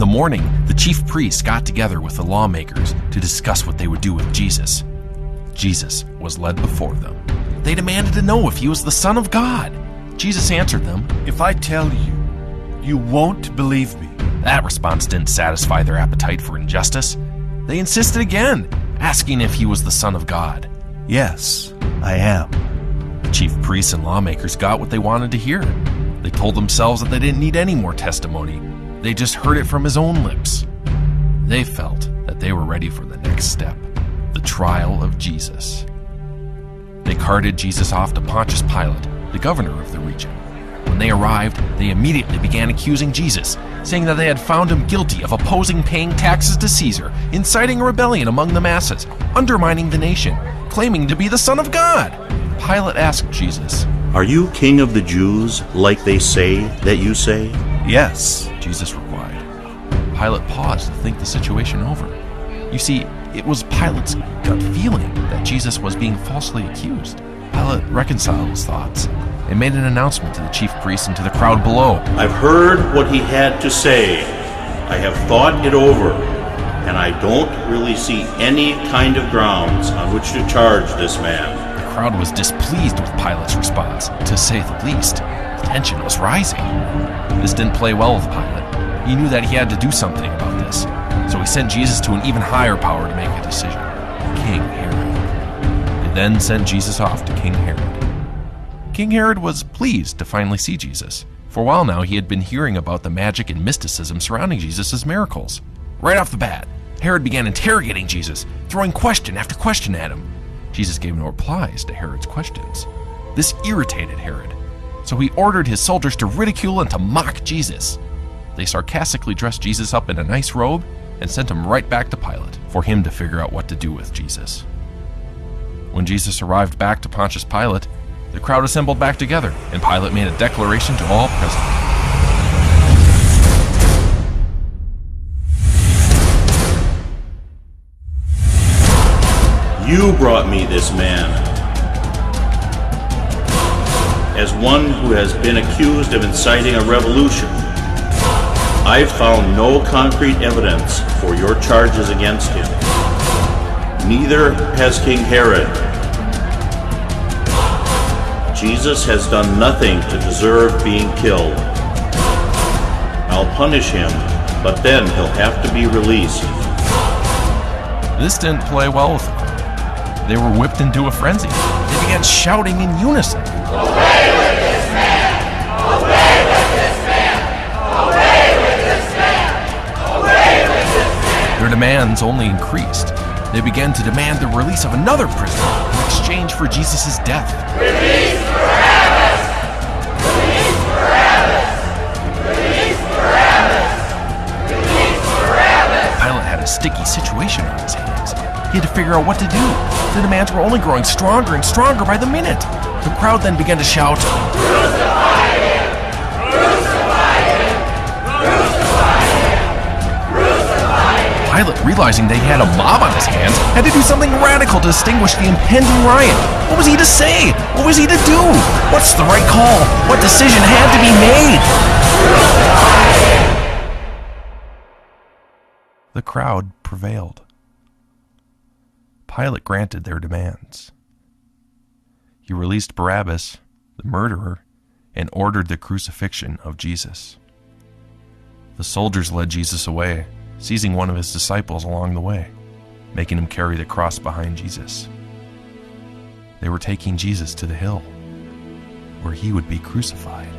the morning, the chief priests got together with the lawmakers to discuss what they would do with Jesus. Jesus was led before them. They demanded to know if he was the Son of God. Jesus answered them, "If I tell you, you won't believe me." That response didn't satisfy their appetite for injustice. They insisted again, asking if he was the Son of God. "Yes, I am." The chief priests and lawmakers got what they wanted to hear. They told themselves that they didn't need any more testimony. They just heard it from his own lips. They felt that they were ready for the next step, the trial of Jesus. They carted Jesus off to Pontius Pilate, the governor of the region. When they arrived, they immediately began accusing Jesus, saying that they had found him guilty of opposing paying taxes to Caesar, inciting a rebellion among the masses, undermining the nation, claiming to be the Son of God. Pilate asked Jesus, "Are you king of the Jews, like they say that you say?" "Yes," Jesus replied. Pilate paused to think the situation over. You see, it was Pilate's gut feeling that Jesus was being falsely accused. Pilate reconciled his thoughts and made an announcement to the chief priests and to the crowd below. "I've heard what he had to say. I have thought it over, and I don't really see any kind of grounds on which to charge this man." The crowd was displeased with Pilate's response, to say the least. The tension was rising. This didn't play well with Pilate. He knew that he had to do something about this, so he sent Jesus to an even higher power to make a decision, King Herod. They then sent Jesus off to King Herod. King Herod was pleased to finally see Jesus. For a while now, he had been hearing about the magic and mysticism surrounding Jesus' miracles. Right off the bat, Herod began interrogating Jesus, throwing question after question at him. Jesus gave no replies to Herod's questions. This irritated Herod, so he ordered his soldiers to ridicule and to mock Jesus. They sarcastically dressed Jesus up in a nice robe and sent him right back to Pilate for him to figure out what to do with Jesus. When Jesus arrived back to Pontius Pilate, the crowd assembled back together, and Pilate made a declaration to all present. "You brought me this man as one who has been accused of inciting a revolution. I've found no concrete evidence for your charges against him. Neither has King Herod. Jesus has done nothing to deserve being killed. I'll punish him, but then he'll have to be released." This didn't play well with the crowd. They were whipped into a frenzy. They began shouting in unison, "Away with this man! Away with this man! Away with this man! Away with this man!" Their demands only increased. They began to demand the release of another prisoner in exchange for Jesus' death. "Release Barabbas! Release Barabbas! Release Barabbas! Release Barabbas!" Pilate had a sticky situation on his hands. He had to figure out what to do. The demands were only growing stronger and stronger by the minute. The crowd then began to shout, "Crucify him! Crucify him! Crucify him! Crucify him!" Pilate, realizing that he had a mob on his hands, had to do something radical to extinguish the impending riot. What was he to say? What was he to do? What's the right call? What decision had to be made? The crowd prevailed. Pilate granted their demands. He released Barabbas, the murderer, and ordered the crucifixion of Jesus. The soldiers led Jesus away, seizing one of his disciples along the way, making him carry the cross behind Jesus. They were taking Jesus to the hill, where he would be crucified.